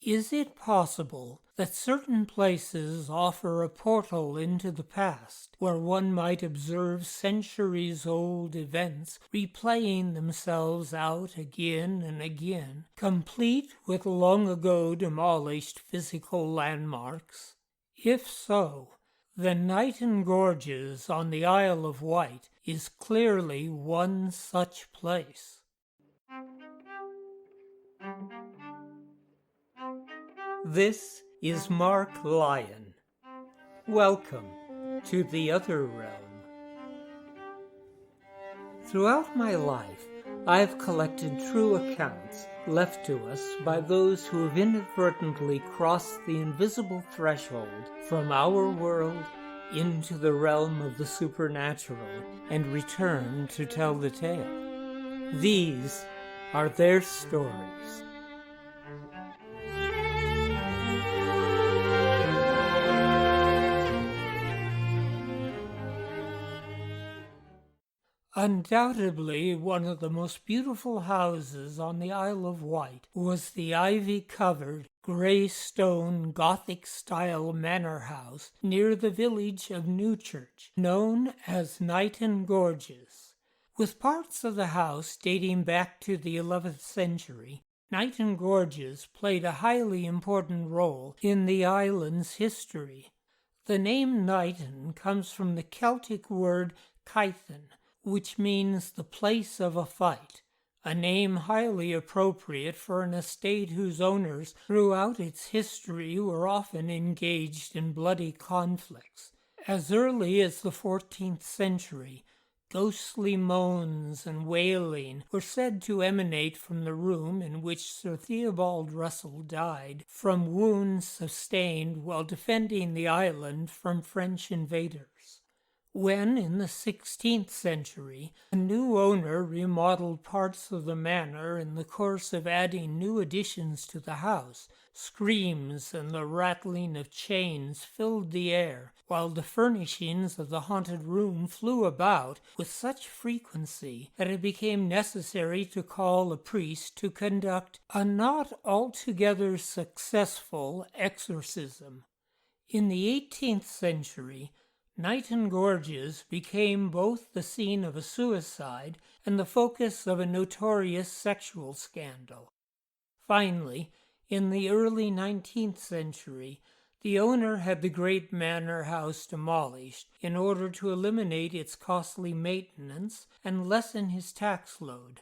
Is it possible that certain places offer a portal into the past, where one might observe centuries-old events replaying themselves out again and again, complete with long-ago demolished physical landmarks? If so, then Knighton Gorges on the Isle of Wight is clearly one such place. This is Mark Lyon. Welcome to the Other Realm. Throughout my life, I have collected true accounts left to us by those who have inadvertently crossed the invisible threshold from our world into the realm of the supernatural and returned to tell the tale. These are their stories. Undoubtedly, one of the most beautiful houses on the Isle of Wight was the ivy-covered, grey stone Gothic-style manor house near the village of Newchurch, known as Knighton Gorges. With parts of the house dating back to the 11th century, Knighton Gorges played a highly important role in the island's history. The name Knighton comes from the Celtic word Knighton, which means the place of a fight, a name highly appropriate for an estate whose owners throughout its history were often engaged in bloody conflicts. As early as the 14th century, ghostly moans and wailing were said to emanate from the room in which Sir Theobald Russell died from wounds sustained while defending the island from French invaders. When, in the 16th century, a new owner remodeled parts of the manor in the course of adding new additions to the house, screams and the rattling of chains filled the air, while the furnishings of the haunted room flew about with such frequency that it became necessary to call a priest to conduct a not altogether successful exorcism. In the 18th century, Knighton Gorges became both the scene of a suicide and the focus of a notorious sexual scandal. Finally, in the early 19th century, the owner had the great manor house demolished in order to eliminate its costly maintenance and lessen his tax load.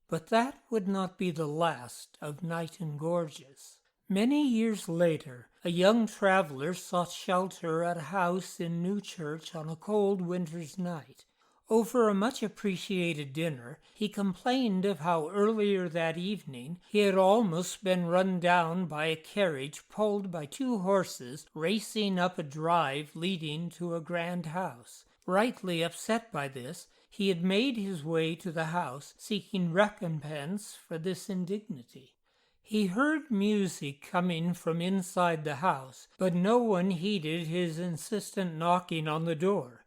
But that would not be the last of Knighton Gorges. Many years later, a young traveler sought shelter at a house in Newchurch on a cold winter's night. Over a much-appreciated dinner, he complained of how earlier that evening he had almost been run down by a carriage pulled by two horses racing up a drive leading to a grand house. Rightly upset by this, he had made his way to the house, seeking recompense for this indignity. He heard music coming from inside the house, but no one heeded his insistent knocking on the door.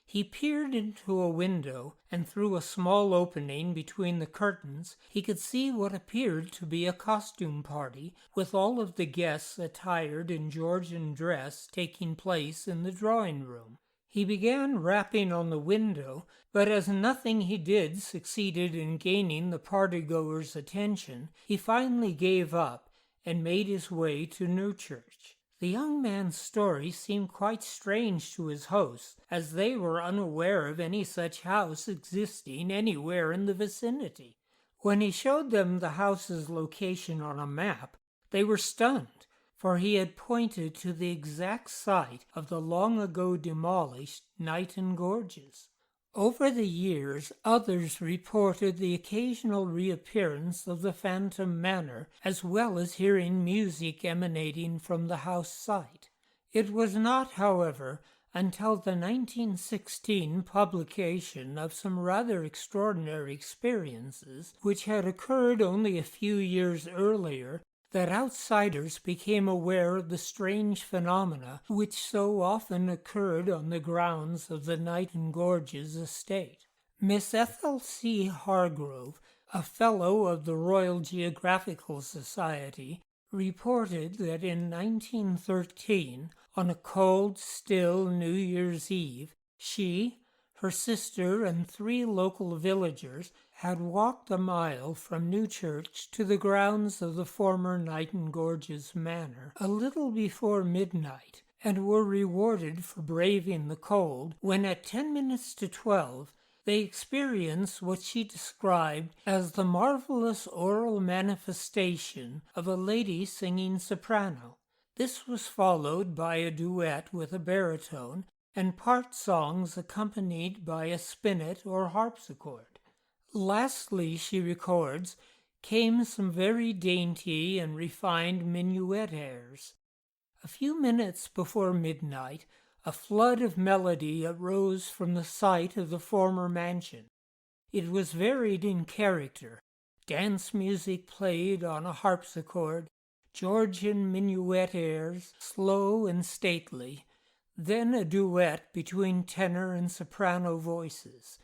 He peered into a window, and through a small opening between the curtains, he could see what appeared to be a costume party, with all of the guests attired in Georgian dress taking place in the drawing-room. He began rapping on the window, but as nothing he did succeeded in gaining the partygoers' attention, he finally gave up and made his way to Newchurch. The young man's story seemed quite strange to his hosts, as they were unaware of any such house existing anywhere in the vicinity. When he showed them the house's location on a map, they were stunned, for he had pointed to the exact site of the long-ago demolished Knighton Gorges. Over the years, others reported the occasional reappearance of the phantom manor, as well as hearing music emanating from the house site. It was not, however, until the 1916 publication of some rather extraordinary experiences, which had occurred only a few years earlier, that outsiders became aware of the strange phenomena which so often occurred on the grounds of the Knighton Gorges estate. Miss Ethel C. Hargrove, a Fellow of the Royal Geographical Society, reported that in 1913, on a cold, still New Year's Eve, she, her sister, and 3 local villagers had walked a mile from Newchurch to the grounds of the former Knighton Gorges Manor a little before midnight, and were rewarded for braving the cold when at 10 minutes to 12 they experienced what she described as the marvelous oral manifestation of a lady singing soprano. This was followed by a duet with a baritone and part songs accompanied by a spinet or harpsichord. Lastly, she records, came some very dainty and refined minuet airs. A few minutes before midnight, a flood of melody arose from the site of the former mansion. It was varied in character. Dance music played on a harpsichord, Georgian minuet airs, slow and stately, then a duet between tenor and soprano voices.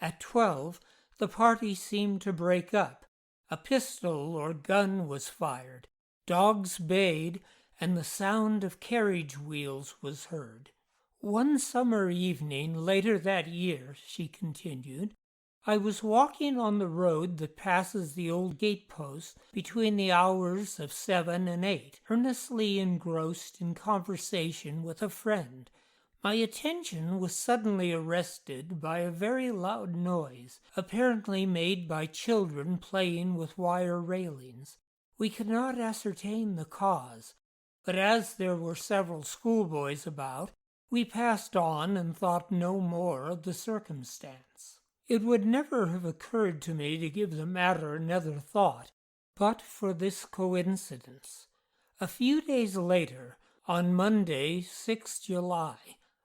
At 12, the party seemed to break up. A pistol or gun was fired, dogs bayed, and the sound of carriage wheels was heard. One summer evening later that year, she continued, I was walking on the road that passes the old gatepost between the hours of 7 and 8, earnestly engrossed in conversation with a friend. My attention was suddenly arrested by a very loud noise, apparently made by children playing with wire railings. We could not ascertain the cause, but as there were several schoolboys about, we passed on and thought no more of the circumstance. It would never have occurred to me to give the matter another thought, but for this coincidence. A few days later, on Monday, 6 July,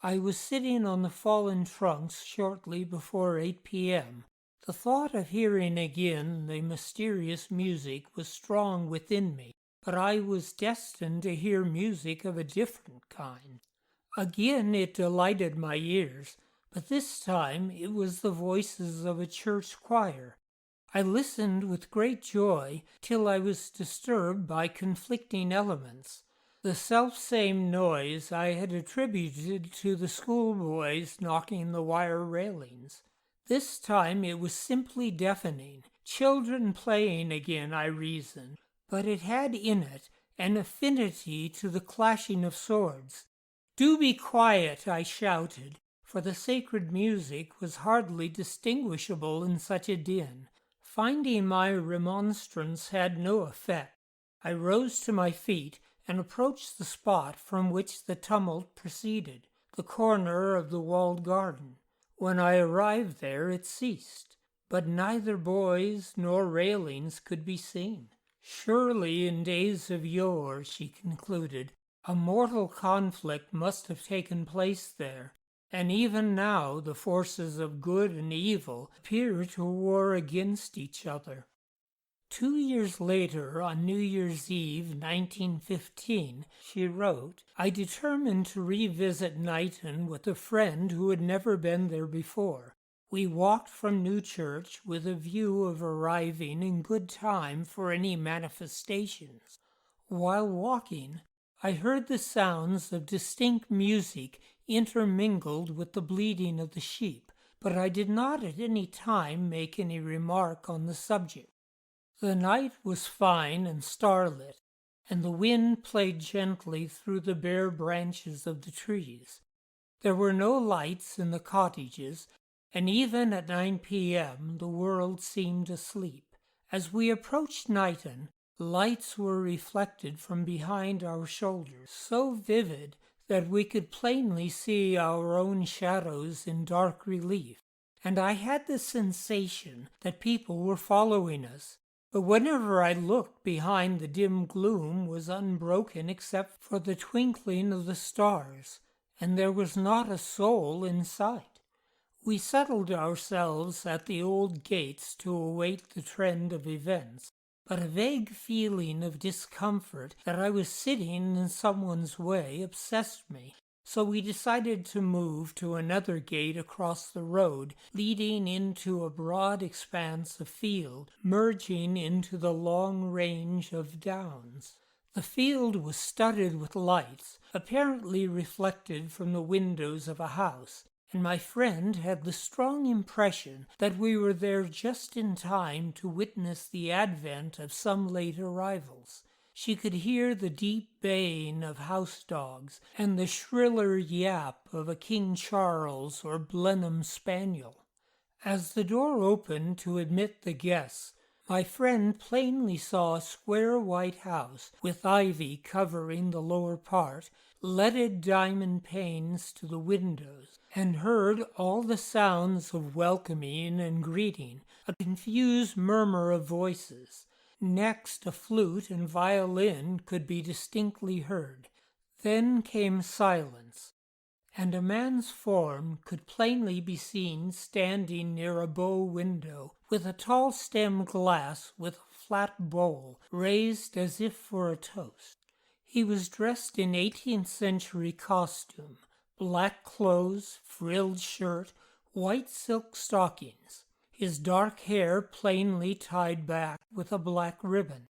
I was sitting on the fallen trunks shortly before 8 p.m. The thought of hearing again the mysterious music was strong within me, but I was destined to hear music of a different kind. Again it delighted my ears, but this time it was the voices of a church choir. I listened with great joy till I was disturbed by conflicting elements. The self-same noise I had attributed to the schoolboys knocking the wire railings. This time it was simply deafening. Children playing again, I reasoned, but it had in it an affinity to the clashing of swords. "Do be quiet," I shouted, for the sacred music was hardly distinguishable in such a din. Finding my remonstrance had no effect, I rose to my feet and approached the spot from which the tumult proceeded, the corner of the walled garden. When I arrived there it ceased, but neither boys nor railings could be seen. Surely in days of yore, she concluded, a mortal conflict must have taken place there, and even now the forces of good and evil appear to war against each other. 2 years later, on New Year's Eve, 1915, she wrote, I determined to revisit Knighton with a friend who had never been there before. We walked from Newchurch with a view of arriving in good time for any manifestations. While walking, I heard the sounds of distinct music intermingled with the bleating of the sheep, but I did not at any time make any remark on the subject. The night was fine and starlit, and the wind played gently through the bare branches of the trees. There were no lights in the cottages, and even at 9 p.m. the world seemed asleep. As we approached Knighton, lights were reflected from behind our shoulders, so vivid that we could plainly see our own shadows in dark relief, and I had the sensation that people were following us. But whenever I looked behind, the dim gloom was unbroken except for the twinkling of the stars, and there was not a soul in sight. We settled ourselves at the old gates to await the trend of events, but a vague feeling of discomfort that I was sitting in someone's way obsessed me, so we decided to move to another gate across the road, leading into a broad expanse of field, merging into the long range of downs. The field was studded with lights, apparently reflected from the windows of a house, and my friend had the strong impression that we were there just in time to witness the advent of some late arrivals. She could hear the deep baying of house dogs and the shriller yap of a King Charles or Blenheim spaniel. As the door opened to admit the guests, my friend plainly saw a square white house with ivy covering the lower part, leaded diamond panes to the windows, and heard all the sounds of welcoming and greeting, a confused murmur of voices. Next, a flute and violin could be distinctly heard. Then came silence, and a man's form could plainly be seen standing near a bow window with a tall stem glass with a flat bowl raised as if for a toast. He was dressed in 18th century costume, black clothes, frilled shirt, white silk stockings. His dark hair plainly tied back with a black ribbon.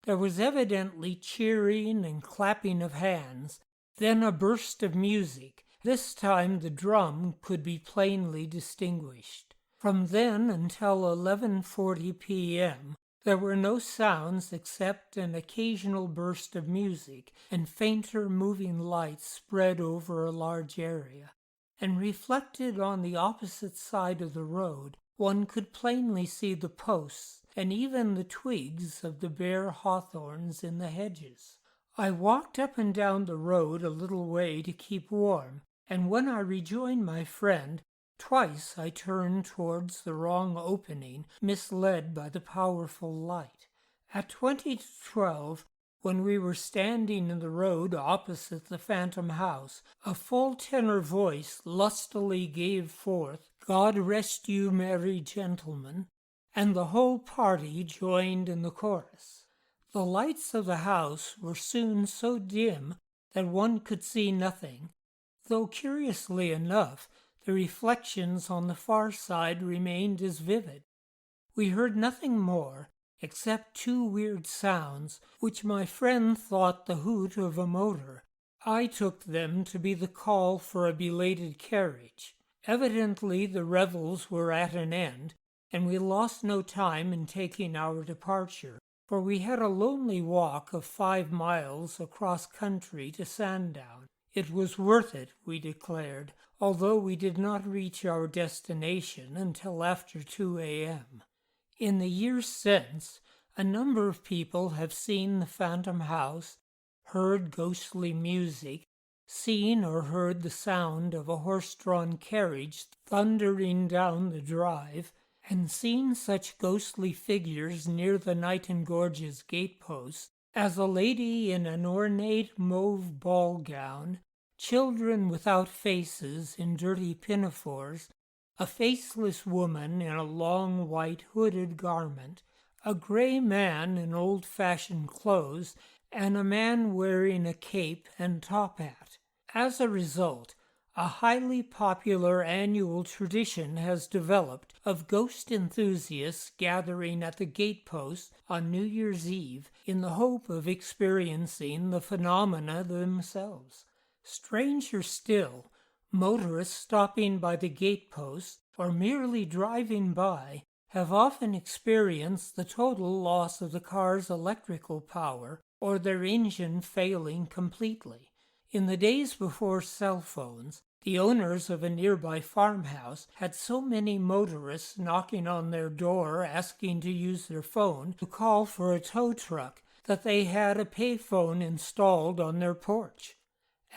There was evidently cheering and clapping of hands, then a burst of music. This time the drum could be plainly distinguished. From then until 11:40 p.m., there were no sounds except an occasional burst of music and fainter moving lights spread over a large area. And reflected on the opposite side of the road, one could plainly see the posts and even the twigs of the bare hawthorns in the hedges. I walked up and down the road a little way to keep warm, and when I rejoined my friend, twice I turned towards the wrong opening, misled by the powerful light. At 20 to 12, when we were standing in the road opposite the Phantom House, a full tenor voice lustily gave forth, "God rest you, merry gentlemen," and the whole party joined in the chorus. The lights of the house were soon so dim that one could see nothing, though curiously enough, the reflections on the far side remained as vivid. We heard nothing more, except two weird sounds, which my friend thought the hoot of a motor. I took them to be the call for a belated carriage. Evidently the revels were at an end, and we lost no time in taking our departure, for we had a lonely walk of 5 miles across country to Sandown. It was worth it, we declared, although we did not reach our destination until after 2 a.m. In the years since, a number of people have seen the Phantom House, heard ghostly music, seen or heard the sound of a horse-drawn carriage thundering down the drive, and seen such ghostly figures near the Knighton Gorges gatepost as a lady in an ornate mauve ball gown, children without faces in dirty pinafores, a faceless woman in a long white hooded garment, a gray man in old-fashioned clothes, and a man wearing a cape and top hat. As a result, a highly popular annual tradition has developed of ghost enthusiasts gathering at the gatepost on New Year's Eve in the hope of experiencing the phenomena themselves. Stranger still, motorists stopping by the gatepost or merely driving by have often experienced the total loss of the car's electrical power or their engine failing completely. In the days before cell phones, the owners of a nearby farmhouse had so many motorists knocking on their door asking to use their phone to call for a tow truck that they had a payphone installed on their porch.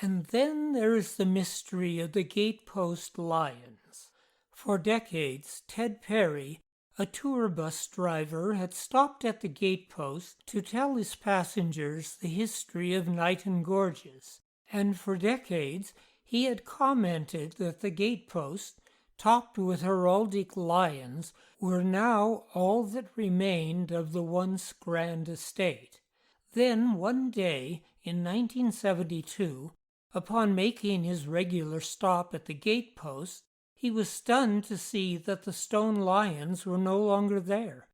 And then there is the mystery of the gatepost lions. For decades, Ted Perry, a tour bus driver, had stopped at the gatepost to tell his passengers the history of Knighton Gorges, and for decades he had commented that the gateposts, topped with heraldic lions, were now all that remained of the once grand estate. Then one day, in 1972, upon making his regular stop at the gatepost, he was stunned to see that the stone lions were no longer there.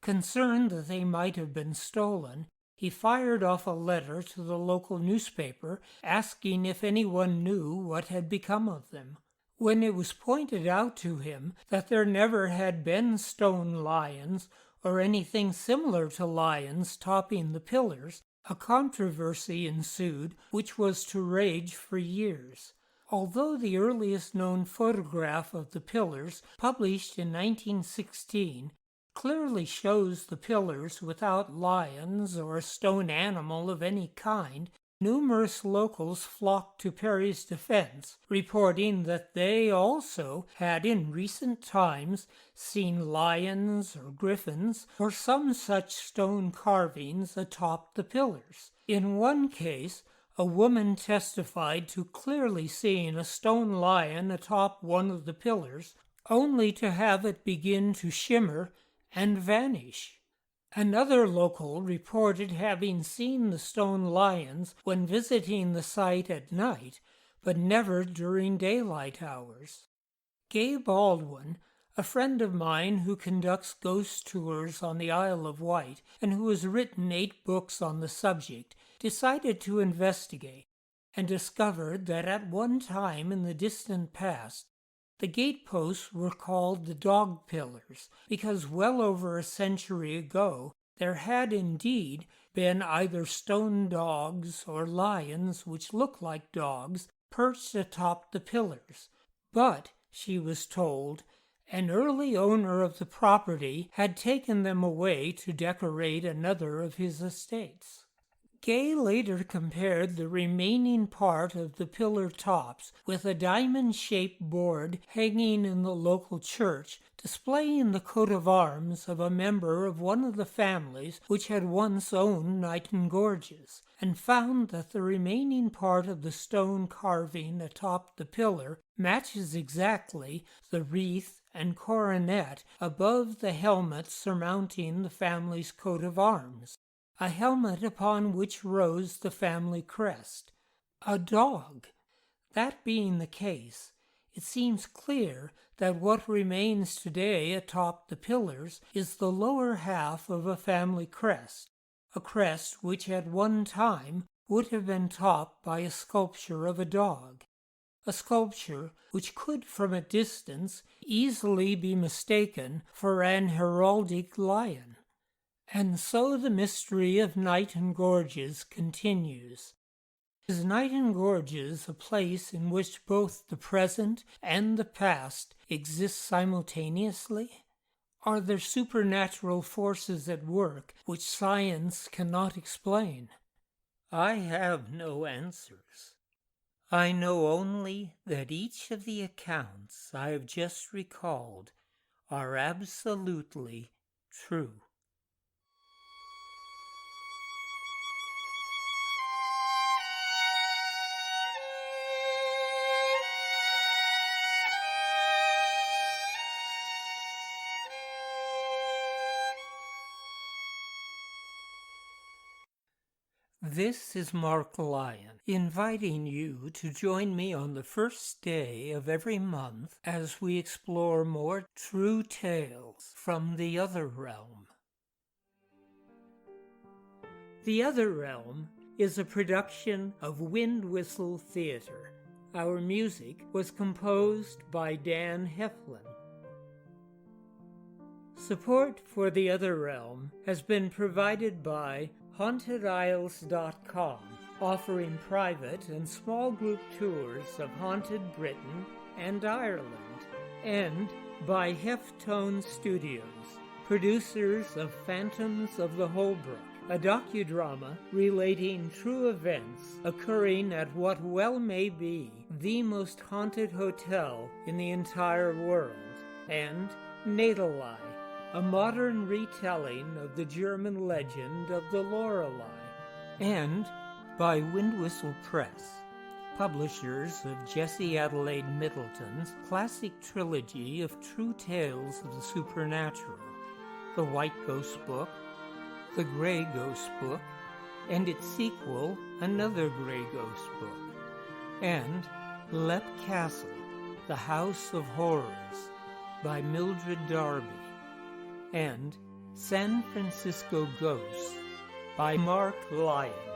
Concerned that they might have been stolen, he fired off a letter to the local newspaper asking if anyone knew what had become of them. When it was pointed out to him that there never had been stone lions or anything similar to lions topping the pillars, a controversy ensued which was to rage for years. Although the earliest known photograph of the pillars, published in 1916, clearly shows the pillars without lions or a stone animal of any kind, numerous locals flocked to Perry's defense, reporting that they also had in recent times seen lions or griffins or some such stone carvings atop the pillars. In one case, a woman testified to clearly seeing a stone lion atop one of the pillars, only to have it begin to shimmer and vanish. Another local reported having seen the stone lions when visiting the site at night, but never during daylight hours. Gay Baldwin, a friend of mine who conducts ghost tours on the Isle of Wight and who has written 8 books on the subject, decided to investigate and discovered that at one time in the distant past, the gateposts were called the dog pillars because well over a century ago there had indeed been either stone dogs or lions which looked like dogs perched atop the pillars. But, she was told, an early owner of the property had taken them away to decorate another of his estates. Gay later compared the remaining part of the pillar tops with a diamond-shaped board hanging in the local church displaying the coat of arms of a member of one of the families which had once owned Knighton Gorges, and found that the remaining part of the stone carving atop the pillar matches exactly the wreath and coronet above the helmet surmounting the family's coat of arms, a helmet upon which rose the family crest. A dog! That being the case, it seems clear that what remains today atop the pillars is the lower half of a family crest, a crest which at one time would have been topped by a sculpture of a dog, a sculpture which could from a distance easily be mistaken for an heraldic lion. And so the mystery of Knighton Gorges continues. Is Knighton Gorges a place in which both the present and the past exist simultaneously? Are there supernatural forces at work which science cannot explain? I have no answers. I know only that each of the accounts I have just recalled are absolutely true. This is Mark Lyon, inviting you to join me on the first day of every month as we explore more true tales from the other realm. The Other Realm is a production of Wind Whistle Theater. Our music was composed by Dan Heflin. Support for The Other Realm has been provided by HauntedIsles.com, offering private and small group tours of haunted Britain and Ireland, and by Heftone Studios, producers of Phantoms of the Holbrook, a docudrama relating true events occurring at what well may be the most haunted hotel in the entire world, and Nadelei, a modern retelling of the German legend of the Lorelei, and by Windwhistle Press, publishers of Jessie Adelaide Middleton's classic trilogy of true tales of the supernatural, The White Ghost Book, The Grey Ghost Book, and its sequel, Another Grey Ghost Book, and Lep Castle, The House of Horrors, by Mildred Darby, and San Francisco Ghosts by Mark Lyon.